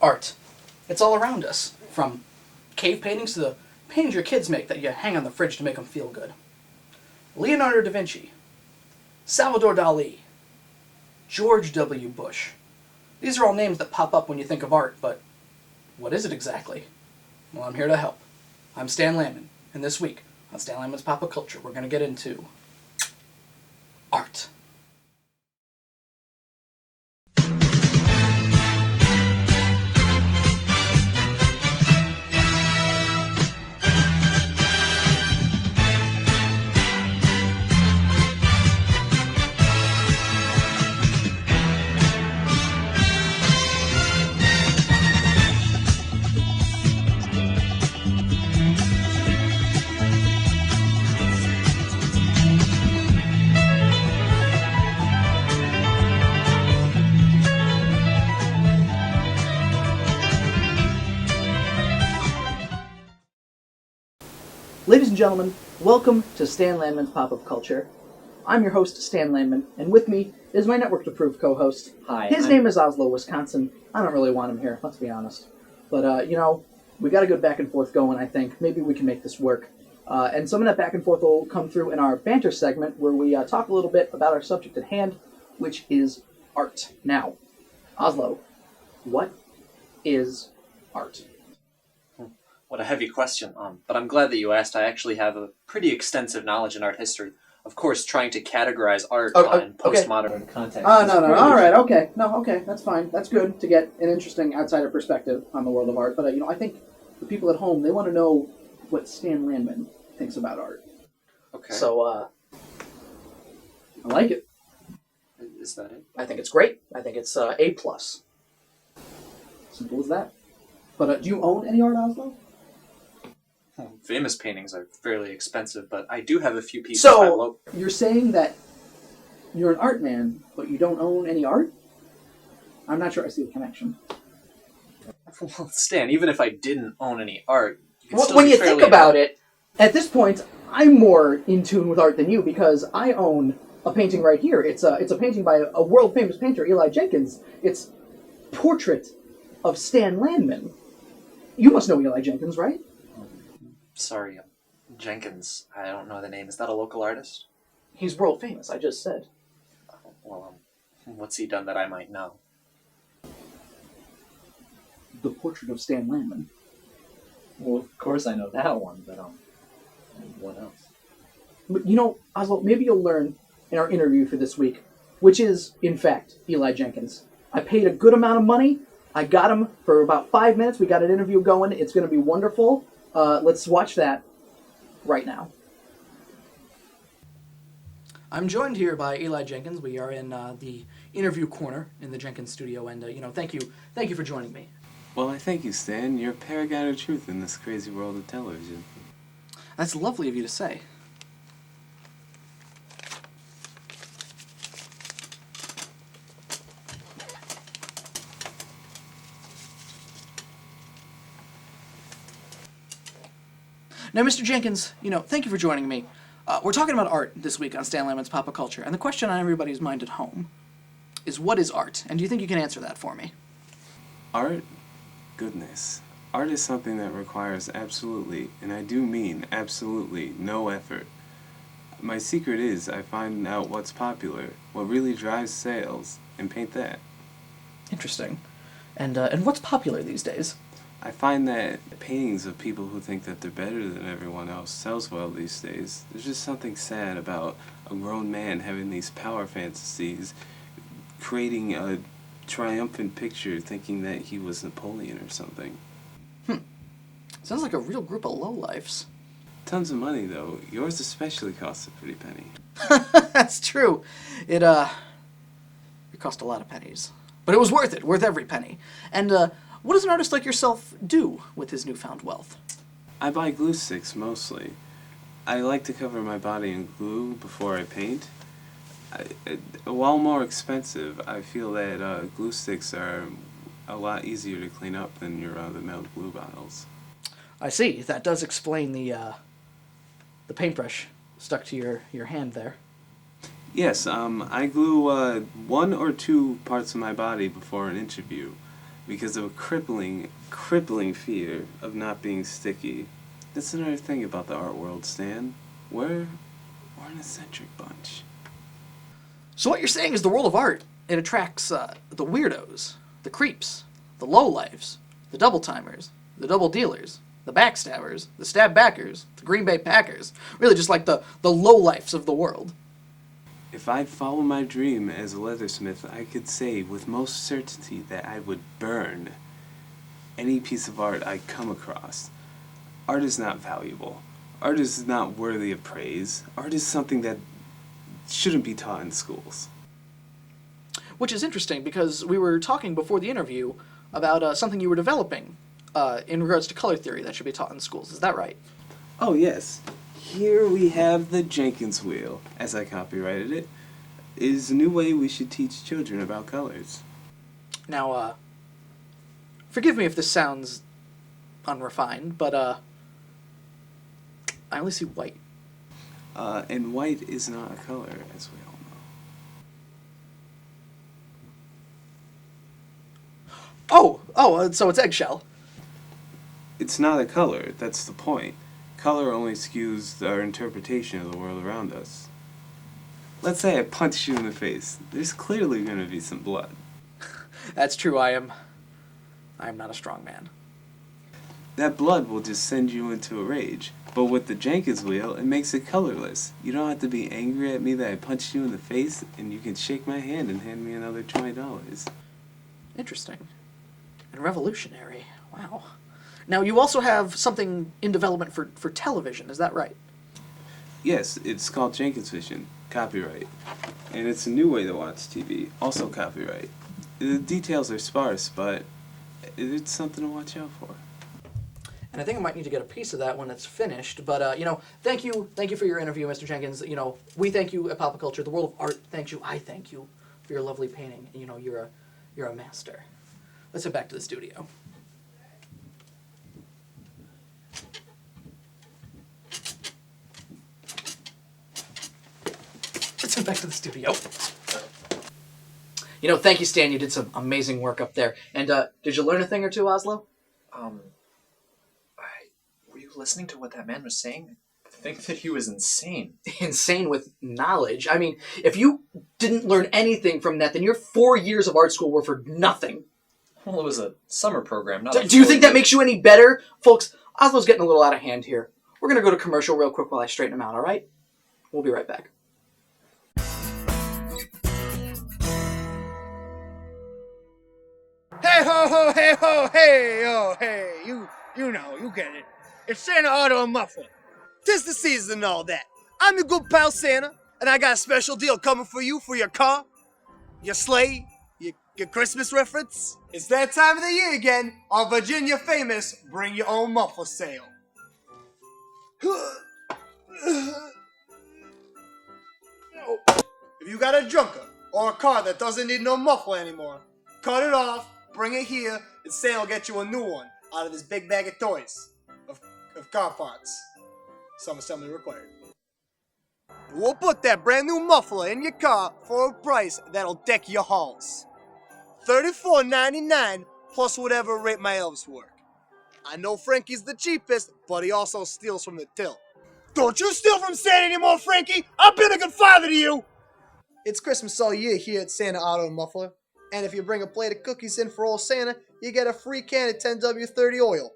Art. It's all around us, from cave paintings to the paintings your kids make that you hang on the fridge to make them feel good. Leonardo da Vinci, Salvador Dali, George W. Bush. These are all names that pop up when you think of art, but what is it exactly? Well, I'm here to help. I'm Stan Landman, and this week on Stan Landman's Pop Culture, we're going to get into art. Ladies and gentlemen, welcome to Stan Landman's Pop-Up Culture. I'm your host, Stan Landman, and with me is my network-approved co-host. Hi. His name is Oslo, Wisconsin. I don't really want him here, let's be honest. But, we got a good back and forth going, I think. Maybe we can make this work. And some of that back and forth will come through in our banter segment, where we talk a little bit about our subject at hand, which is art. Now, Oslo, what is art? What a heavy question, but I'm glad that you asked. I actually have a pretty extensive knowledge in art history. Of course, trying to categorize art in postmodern context. No. All right, okay. No, okay, that's fine. That's good to get an interesting outsider perspective on the world of art. But, I think the people at home, they want to know what Stan Landman thinks about art. Okay. So, I like it. Is that it? I think it's great. I think it's A+. Simple as that. But do you own any art, Oslo? Famous paintings are fairly expensive, but I do have a few pieces. So, you're saying that you're an art man, but you don't own any art? I'm not sure I see the connection. Well, Stan, even if I didn't own any art, you could still when be you fairly think about it, at this point, I'm more in tune with art than you because I own a painting right here. It's a painting by a world-famous painter, Eli Jenkins. It's Portrait of Stan Landman. You must know Eli Jenkins, right? Sorry, Jenkins. I don't know the name. Is that a local artist? He's world famous, I just said. Well, what's he done that I might know? The Portrait of Stan Landman. Well, of course I know that one, but what else? But Oslo, maybe you'll learn in our interview for this week, which is, in fact, Eli Jenkins. I paid a good amount of money. I got him for about 5 minutes. We got an interview going. It's going to be wonderful. Let's watch that right now. I'm joined here by Eli Jenkins. We are in the interview corner in the Jenkins studio, and thank you for joining me. Well, I thank you, Stan. You're a paragon of truth in this crazy world of television. That's lovely of you to say. Now, Mr. Jenkins, thank you for joining me. We're talking about art this week on Stan Landman's Pop Culture, and the question on everybody's mind at home is, what is art? And do you think you can answer that for me? Art? Goodness. Art is something that requires absolutely, and I do mean absolutely, no effort. My secret is I find out what's popular, what really drives sales, and paint that. Interesting. And what's popular these days? I find that paintings of people who think that they're better than everyone else sells well these days. There's just something sad about a grown man having these power fantasies, creating a triumphant picture thinking that he was Napoleon or something. Sounds like a real group of lowlifes. Tons of money, though. Yours especially costs a pretty penny. That's true. It cost a lot of pennies. But it was worth it, worth every penny. And, what does an artist like yourself do with his newfound wealth? I buy glue sticks, mostly. I like to cover my body in glue before I paint. While more expensive, I feel that glue sticks are a lot easier to clean up than your run-of-the-mill glue bottles. I see. That does explain the paintbrush stuck to your hand there. Yes, I glue 1 or 2 parts of my body before an interview, because of a crippling fear of not being sticky. That's another thing about the art world, Stan. We're an eccentric bunch. So what you're saying is the world of art, it attracts the weirdos, the creeps, the lowlifes, the double-timers, the double dealers, the backstabbers, the stab backers, the Green Bay Packers. Really just like the lowlifes of the world. If I'd follow my dream as a leathersmith, I could say with most certainty that I would burn any piece of art I come across. Art is not valuable. Art is not worthy of praise. Art is something that shouldn't be taught in schools. Which is interesting because we were talking before the interview about something you were developing in regards to color theory that should be taught in schools. Is that right? Oh, yes. Here we have the Jenkins wheel, as I copyrighted it. It is a new way we should teach children about colors. Now, forgive me if this sounds unrefined, but I only see white. And white is not a color, as we all know. So it's eggshell. It's not a color, that's the point. Color only skews our interpretation of the world around us. Let's say I punch you in the face. There's clearly going to be some blood. That's true, I am not a strong man. That blood will just send you into a rage. But with the Jenkins wheel, it makes it colorless. You don't have to be angry at me that I punched you in the face, and you can shake my hand and hand me another $20. Interesting. And revolutionary. Wow. Now, you also have something in development for television, is that right? Yes, it's called Jenkins Vision. Copyright. And it's a new way to watch TV. Also copyright. The details are sparse, but it's something to watch out for. And I think I might need to get a piece of that when it's finished. But, thank you for your interview, Mr. Jenkins. We thank you at Pop Culture. The world of art thanks you. I thank you for your lovely painting. You're a master. Let's head back to the studio. Back to the studio. Thank you, Stan. You did some amazing work up there. And did you learn a thing or two, Oslo? Were you listening to what that man was saying? I think that he was insane. Insane with knowledge. I mean, if you didn't learn anything from that, then your 4 years of art school were for nothing. Well, it was a summer program, not Do you think that makes you any better? Folks, Oslo's getting a little out of hand here. We're going to go to commercial real quick while I straighten him out, all right? We'll be right back. Hey ho ho, hey ho, hey oh hey, you know, you get it. It's Santa Auto and Muffler. 'Tis the season and all that. I'm your good pal Santa, and I got a special deal coming for you for your car, your sleigh, your Christmas reference. It's that time of the year again, our Virginia famous Bring Your Own Muffler sale. If you got a junker or a car that doesn't need no muffler anymore, cut it off, bring it here, and Santa will get you a new one out of his big bag of toys of car parts. Some assembly required. We'll put that brand new muffler in your car for a price that'll deck your halls. $34.99 plus whatever rate my elves work. I know Frankie's the cheapest, but he also steals from the till. Don't you steal from Santa anymore, Frankie! I've been a good father to you! It's Christmas all year here at Santa Auto and Muffler. And if you bring a plate of cookies in for old Santa, you get a free can of 10W30 oil.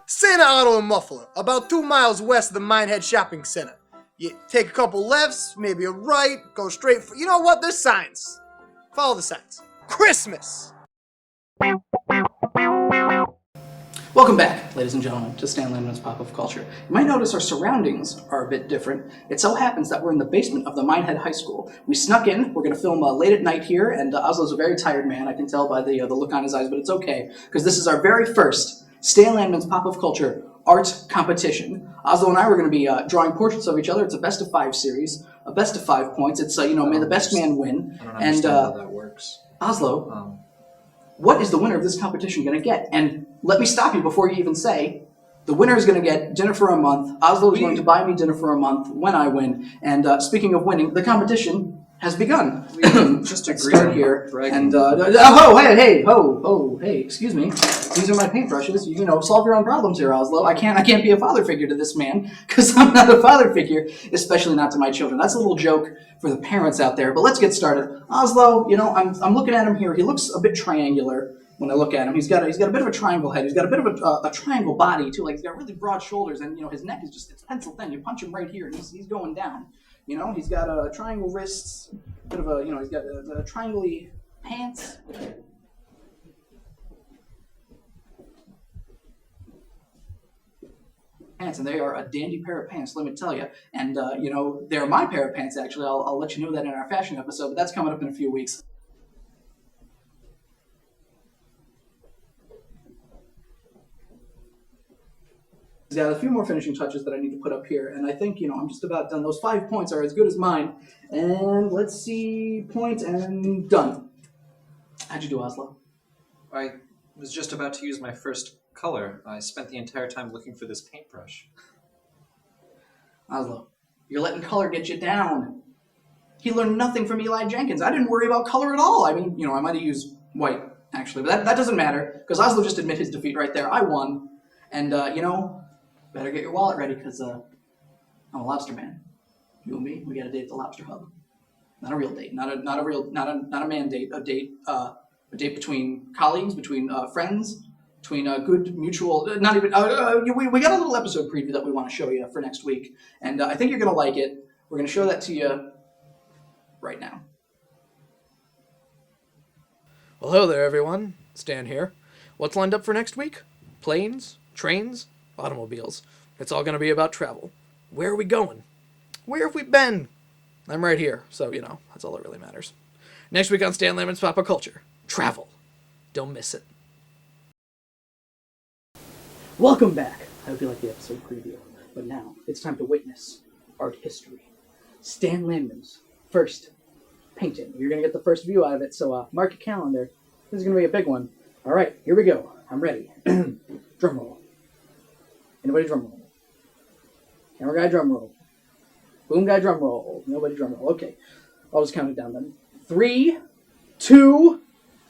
Santa Auto and Muffler, about 2 miles west of the MINEHEAD Shopping Center. You take a couple lefts, maybe a right, go straight for... You know what? There's signs. Follow the signs. Christmas! Welcome back, ladies and gentlemen, to Stan Landman's Pop of Culture. You might notice our surroundings are a bit different. It so happens that we're in the basement of the Minehead High School. We snuck in. We're going to film late at night here, and Oslo's a very tired man. I can tell by the look on his eyes, but it's okay, because this is our very first Stan Landman's Pop of Culture art competition. Oslo and I were going to be drawing portraits of each other. It's a best of 5 series, a best of 5 points. It's, may the best man win. I don't understand how that works. Oslo, what is the winner of this competition going to get? And let me stop you before you even say, The winner is going to get dinner for a month. Oslo is going to buy me dinner for a month when I win. And speaking of winning, the competition has begun. Just Let's agree start on here. bragging. And hey, excuse me. These are my paintbrushes. You know, solve your own problems here, Oslo. I can't be a father figure to this man because I'm not a father figure, especially not to my children. That's a little joke for the parents out there. But let's get started. Oslo, you know, I'm looking at him here. He looks a bit triangular. When I look at him, he's got a bit of a triangle head. He's got a bit of a triangle body too. Like he's got really broad shoulders, and you know his neck is it's pencil thin. You punch him right here, and he's going down. You know, he's got triangle wrists, bit of a he's got a triangle-y pants. And they are a dandy pair of pants, let me tell you. And they're my pair of pants actually. I'll let you know that in our fashion episode, but that's coming up in a few weeks. He's got a few more finishing touches that I need to put up here, and I think, I'm just about done. Those 5 points are as good as mine. And let's see, point and done. How'd you do, Oslo? I was just about to use my first color. I spent the entire time looking for this paintbrush. Oslo, you're letting color get you down. He learned nothing from Eli Jenkins. I didn't worry about color at all. I mean, I might have used white, actually, but that doesn't matter, because Oslo just admitted his defeat right there. I won, and, better get your wallet ready, because I'm a lobster man. You and me, we got a date at the Lobster Hub. Not a real date, not a man date. A date between colleagues, between friends, between good mutual. Not even. We got a little episode preview that we want to show you for next week, and I think you're gonna like it. We're gonna show that to you right now. Well, hello there, everyone. Stan here. What's lined up for next week? Planes, trains, automobiles. It's all going to be about travel. Where are we going? Where have we been? I'm right here, so, that's all that really matters. Next week on Stan Landman's Pop Culture, travel. Don't miss it. Welcome back. I hope you like the episode preview. But now, it's time to witness art history. Stan Landman's first painting. You're going to get the first view out of it, so mark your calendar. This is going to be a big one. All right, here we go. I'm ready. Drum roll. Anybody drum roll? Camera guy drum roll. Boom guy drum roll. Nobody drum roll. Okay. I'll just count it down then. 3, 2...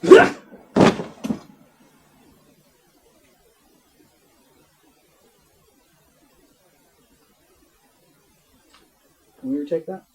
Can we retake that?